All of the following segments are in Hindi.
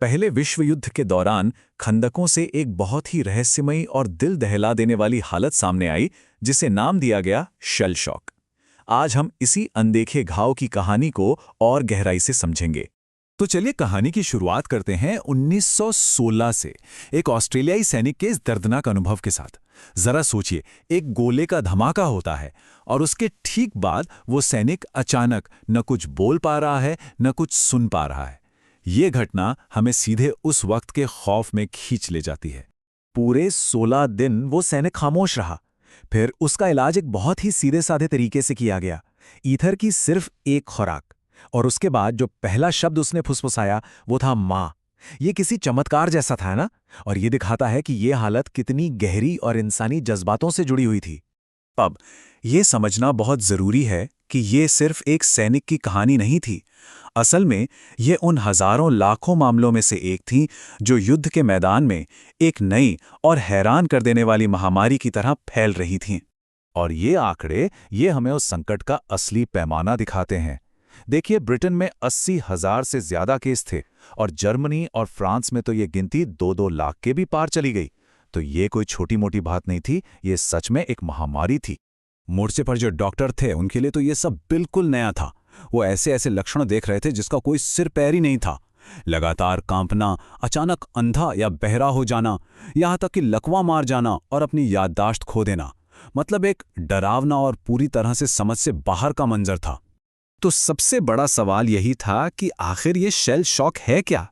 पहले विश्व युद्ध के दौरान खंदकों से एक बहुत ही रहस्यमयी और दिल दहला देने वाली हालत सामने आई, जिसे नाम दिया गया शेल शॉक। आज हम इसी अनदेखे घाव की कहानी को और गहराई से समझेंगे। तो चलिए कहानी की शुरुआत करते हैं 1916 से, एक ऑस्ट्रेलियाई सैनिक के इस दर्दनाक अनुभव के साथ। जरा सोचिए, एक गोले का धमाका होता है और उसके ठीक बाद वो सैनिक अचानक न कुछ बोल पा रहा है, न कुछ सुन पा रहा है। ये घटना हमें सीधे उस वक्त के खौफ में खींच ले जाती है। पूरे 16 दिन वो सैनिक खामोश रहा। फिर उसका इलाज एक बहुत ही सीधे साधे तरीके से किया गया, ईथर की सिर्फ एक खुराक। और उसके बाद जो पहला शब्द उसने फुसफुसाया वो था माँ। ये किसी चमत्कार जैसा था ना, और ये दिखाता है कि ये हालत कितनी गहरी और इंसानी जज्बातों से जुड़ी हुई थी। अब ये समझना बहुत जरूरी है कि ये सिर्फ एक सैनिक की कहानी नहीं थी। असल में ये उन हजारों लाखों मामलों में से एक थी जो युद्ध के मैदान में एक नई और हैरान कर देने वाली महामारी की तरह फैल रही थीं। और ये आंकड़े हमें उस संकट का असली पैमाना दिखाते हैं। देखिए, ब्रिटेन में 80,000 से ज्यादा केस थे और जर्मनी और फ्रांस में तो ये गिनती 2-2 लाख के भी पार चली गई। तो ये कोई छोटी मोटी बात नहीं थी, ये सच में एक महामारी थी। मोर्चे पर जो डॉक्टर थे उनके लिए तो ये सब बिल्कुल नया था। वो ऐसे ऐसे लक्षण देख रहे थे जिसका कोई सिर पैर ही नहीं था। लगातार कांपना, अचानक अंधा या बहरा हो जाना, यहाँ तक कि लकवा मार जाना और अपनी याददाश्त खो देना। मतलब एक डरावना और पूरी तरह से समझ से बाहर का मंजर था। तो सबसे बड़ा सवाल यही था कि आखिर ये शेल शॉक है क्या?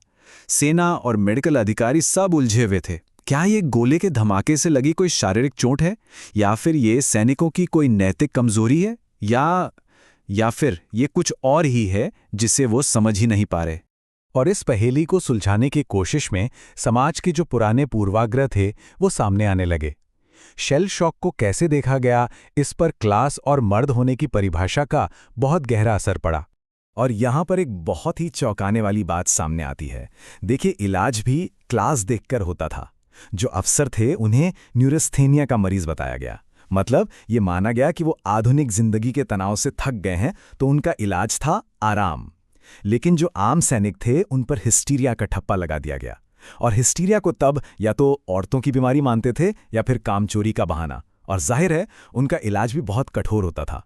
सेना और मेडिकल अधिकारी सब उलझे हुए थे। क्या ये गोले के धमाके से लगी कोई शारीरिक चोट है, या फिर ये सैनिकों की कोई नैतिक कमजोरी है, या फिर ये कुछ और ही है जिसे वो समझ ही नहीं पा रहे? और इस पहेली को सुलझाने की कोशिश में समाज के जो पुराने पूर्वाग्रह थे वो सामने आने लगे। शेल शॉक को कैसे देखा गया, इस पर क्लास और मर्द होने की परिभाषा का बहुत गहरा असर पड़ा। और यहाँ पर एक बहुत ही चौंकाने वाली बात सामने आती है। देखिए, इलाज भी क्लास देखकर होता था। जो अफसर थे उन्हें न्यूरोस्थेनिया का मरीज बताया गया। मतलब ये माना गया कि वो आधुनिक जिंदगी के तनाव से थक गए हैं, तो उनका इलाज था आराम। लेकिन जो आम सैनिक थे उन पर हिस्टीरिया का ठप्पा लगा दिया गया। और हिस्टीरिया को तब या तो औरतों की बीमारी मानते थे या फिर कामचोरी का बहाना। और जाहिर है उनका इलाज भी बहुत कठोर होता था।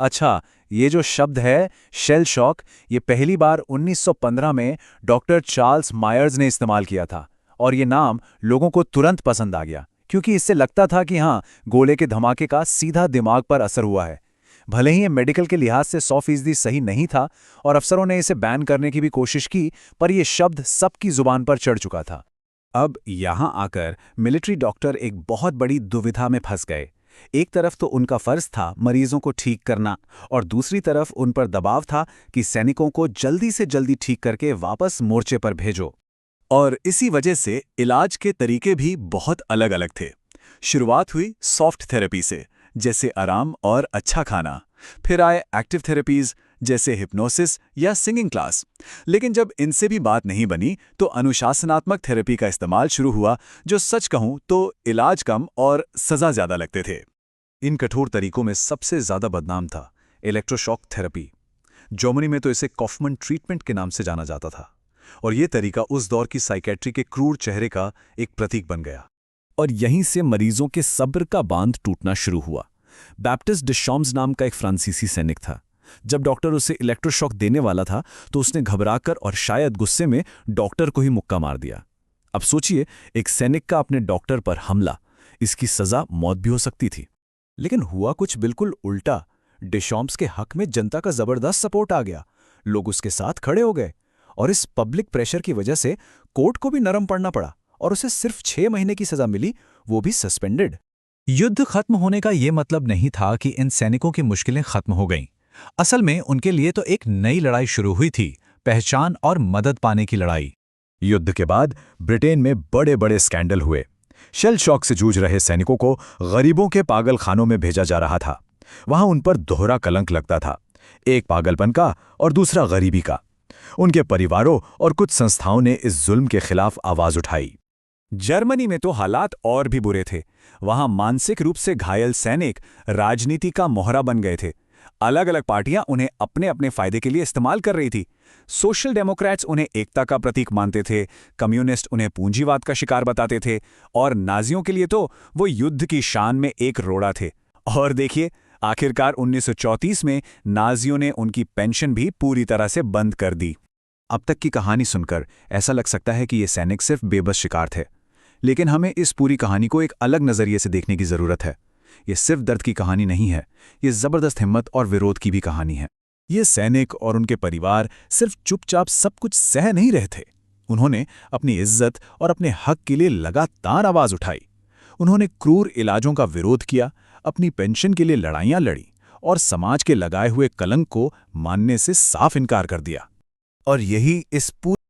अच्छा, ये जो शब्द है शेल शॉक, ये पहली बार 1915 में डॉक्टर चार्ल्स मायर्स ने इस्तेमाल किया था। और ये नाम लोगों को तुरंत पसंद आ गया, क्योंकि इससे लगता था कि हाँ, गोले के धमाके का सीधा दिमाग पर असर हुआ है। भले ही ये मेडिकल के लिहाज से 100% सही नहीं था और अफसरों ने इसे बैन करने की भी कोशिश की, पर यह शब्द सबकी जुबान पर चढ़ चुका था। अब यहां आकर मिलिट्री डॉक्टर एक बहुत बड़ी दुविधा में फंस गए। एक तरफ तो उनका फर्ज था मरीजों को ठीक करना, और दूसरी तरफ उन पर दबाव था कि सैनिकों को जल्दी से जल्दी ठीक करके वापस मोर्चे पर भेजो। और इसी वजह से इलाज के तरीके भी बहुत अलग अलग थे। शुरुआत हुई सॉफ्ट थेरेपी से, जैसे आराम और अच्छा खाना। फिर आए एक्टिव थेरेपीज, जैसे हिप्नोसिस या सिंगिंग क्लास। लेकिन जब इनसे भी बात नहीं बनी तो अनुशासनात्मक थेरेपी का इस्तेमाल शुरू हुआ, जो सच कहूं तो इलाज कम और सजा ज्यादा लगते थे। इन कठोर तरीकों में सबसे ज्यादा बदनाम था इलेक्ट्रोशॉक थेरेपी। जर्मनी में तो इसे कॉफमन ट्रीटमेंट के नाम से जाना जाता था। और ये तरीका उस दौर की साइकेट्री के क्रूर चेहरे का एक प्रतीक बन गया। और यहीं से मरीजों के सब्र का बांध टूटना शुरू हुआ। बैप्टिस्ट डिशॉम्स नाम का एक फ्रांसीसी सैनिक था। जब डॉक्टर उसे इलेक्ट्रोशॉक देने वाला था तो उसने घबराकर और शायद गुस्से में डॉक्टर को ही मुक्का मार दिया। अब सोचिए, एक सैनिक का अपने डॉक्टर पर हमला, इसकी सजा मौत भी हो सकती थी। लेकिन हुआ कुछ बिल्कुल उल्टा। डिशॉम्स के हक में जनता का जबरदस्त सपोर्ट आ गया। लोग उसके साथ खड़े हो गए और इस पब्लिक प्रेशर की वजह से कोर्ट को भी नरम पड़ना पड़ा और उसे सिर्फ 6 महीने की सजा मिली, वो भी सस्पेंडेड। युद्ध खत्म होने का ये मतलब नहीं था कि इन सैनिकों की मुश्किलें खत्म हो गईं। असल में उनके लिए तो एक नई लड़ाई शुरू हुई थी, पहचान और मदद पाने की लड़ाई। युद्ध के बाद ब्रिटेन में बड़े बड़े स्कैंडल हुए। शेल शॉक से जूझ रहे सैनिकों को गरीबों के पागल खानों में भेजा जा रहा था। वहां उन पर दोहरा कलंक लगता था, एक पागलपन का और दूसरा गरीबी का। उनके परिवारों और कुछ संस्थाओं ने इस जुल्म के खिलाफ आवाज उठाई। जर्मनी में तो हालात और भी बुरे थे। वहां मानसिक रूप से घायल सैनिक राजनीति का मोहरा बन गए थे। अलग अलग पार्टियां उन्हें अपने अपने फायदे के लिए इस्तेमाल कर रही थी। सोशल डेमोक्रेट्स उन्हें एकता का प्रतीक मानते थे, कम्युनिस्ट उन्हें पूंजीवाद का शिकार बताते थे, और नाजियों के लिए तो वो युद्ध की शान में एक रोड़ा थे। और देखिए, आखिरकार 1934 में नाजियों ने उनकी पेंशन भी पूरी तरह से बंद कर दी। अब तक की कहानी सुनकर ऐसा लग सकता है कि ये सैनिक सिर्फ बेबस शिकार थे, लेकिन हमें इस पूरी कहानी को एक अलग नजरिए से देखने की जरूरत है। ये सिर्फ दर्द की कहानी नहीं है, ये जबरदस्त हिम्मत और विरोध की भी कहानी है। ये सैनिक और उनके परिवार सिर्फ चुपचाप सब कुछ सह नहीं रहे थे। उन्होंने अपनी इज्जत और अपने हक के लिए लगातार आवाज उठाई। उन्होंने क्रूर इलाजों का विरोध किया, अपनी पेंशन के लिए लड़ाइयां लड़ी और समाज के लगाए हुए कलंक को मानने से साफ इनकार कर दिया। और यही इस पूरी